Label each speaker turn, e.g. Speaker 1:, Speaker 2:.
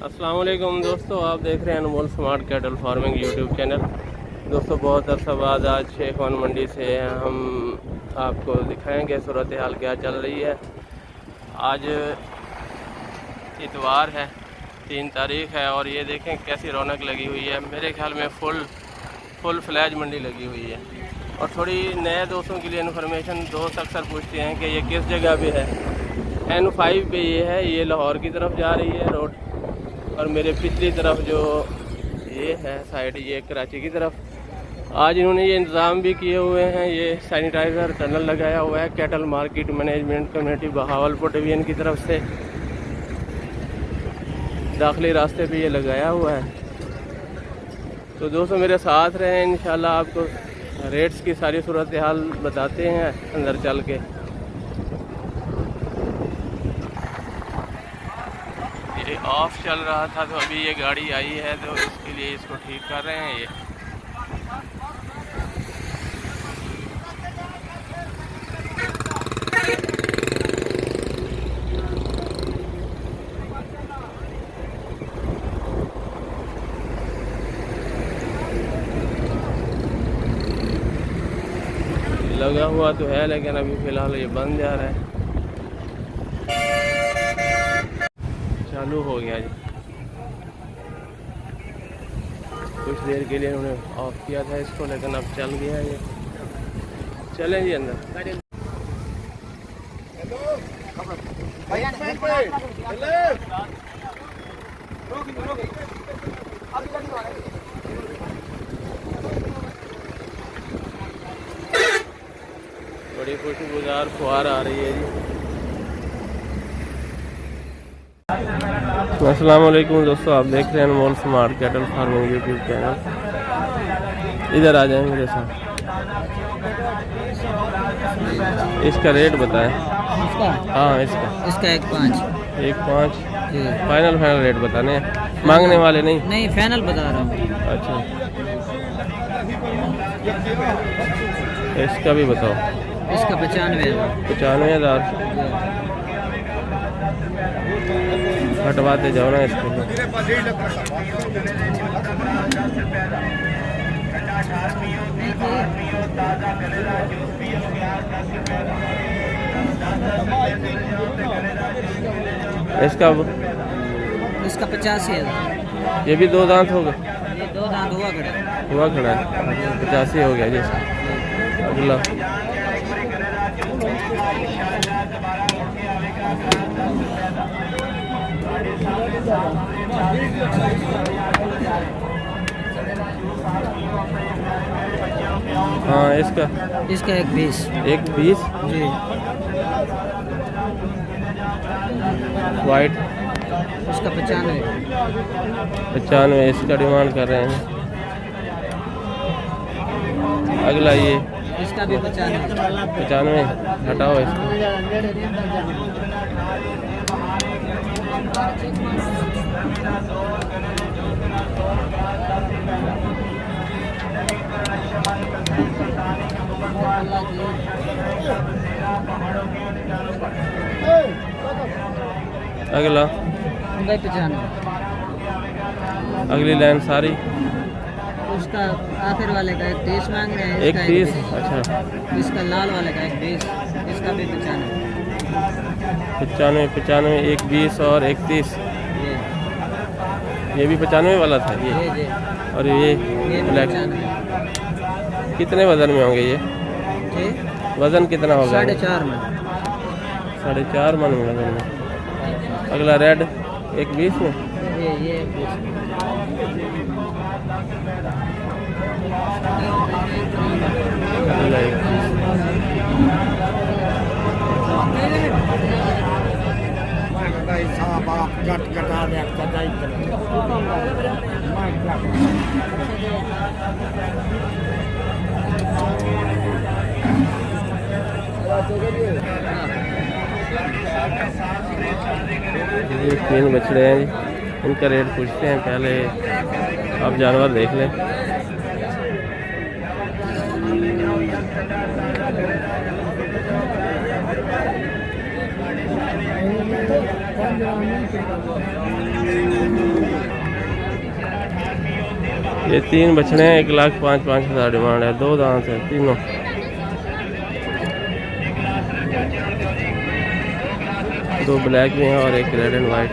Speaker 1: अस्सलाम वालेकुम दोस्तों, आप देख रहे हैं Anmol smart cattle farming YouTube channel. दोस्तों बहुत अरसा बाद आज शेखवान मंडी से हम आपको दिखाएंगे सूरत हाल क्या चल रही है। आज इतवार है, 3 तारीख है और ये देखें कैसी रौनक लगी हुई है। मेरे ख्याल में फुल फ्लैज मंडी लगी हुई है। और थोड़ी नए दोस्तों के लिए इन्फॉर्मेशन, दोस्त अक्सर पूछते हैं कि ये किस जगह पे है। N5 पे ये है, ये लाहौर की तरफ जा रही है रोड, और मेरे पिछली तरफ जो ये है साइड, ये कराची की तरफ। आज इन्होंने ये इंतज़ाम भी किए हुए हैं, ये सैनिटाइज़र टनल लगाया हुआ है cattle market management committee Bahawalpur division की तरफ से। दाखिली रास्ते पे ये लगाया हुआ है। तो दोस्तों मेरे साथ रहें, इंशाल्लाह आपको रेट्स की सारी सूरत हाल बताते हैं अंदर चल के। ये ऑफ चल रहा था तो अभी ये गाड़ी आई है तो इसके लिए इसको ठीक कर रहे हैं। ये लगा हुआ तो है लेकिन अभी फ़िलहाल ये बंद जा रहा है। चालू हो गया जी, कुछ देर के लिए उन्होंने ऑफ किया था इसको, लेकिन अब चल गया ये। चलें जी अंदर। बड़ी खुशबूदार फुहार आ रही है जी। अस्सलाम वालेकुम दोस्तों, आप देख रहे हैं Anmol smart cattle farming YouTube channel. इधर आ जाएं मेरे साथ। इसका रेट बताएं।
Speaker 2: इसका?
Speaker 1: हाँ इसका
Speaker 2: 1.5
Speaker 1: फाइनल रेट बताने हैं, मांगने वाले नहीं
Speaker 2: फाइनल बता रहा हूँ।
Speaker 1: अच्छा, इसका भी बताओ।
Speaker 2: इसका 95,000।
Speaker 1: हटवाते जाओ ना इसको। इसका
Speaker 2: 85,000।
Speaker 1: ये भी 2 दांत होगा?
Speaker 2: ये 2 दांत
Speaker 1: हुआ खड़ा है। 85 हो गया जी। अगला हाँ इसका
Speaker 2: 1.20
Speaker 1: जी। वाइट
Speaker 2: इसका
Speaker 1: 95 इसका डिमांड कर रहे हैं। अगला ये
Speaker 2: इसका भी
Speaker 1: 95 हटाओ इसको। अगला
Speaker 2: 95।
Speaker 1: अगली लाइन सारी
Speaker 2: उसका आखिर वाले का 1.30 मांग रहे हैं।
Speaker 1: 1.30। अच्छा,
Speaker 2: इसका लाल वाले का 1.20, इसका भी
Speaker 1: 95 1.20 और 1.30। ये भी 95 वाला था ये। और ये ब्लैक कितने वजन में होंगे ये? वजन कितना होगा?
Speaker 2: 4.5 मन।
Speaker 1: 4.5 मन में वजन में। अगला रेड 1.20 में।
Speaker 2: ये
Speaker 1: अगला 1.20। ये 3 बछड़े हैं जी, इनका रेट पूछते हैं। पहले आप जानवर देख लें। ये 3 बछड़े हैं, 1,05,5,000 डिमांड है। 2 दांत है तीनों। दो ब्लैक भी हैं और एक रेड एंड वाइट।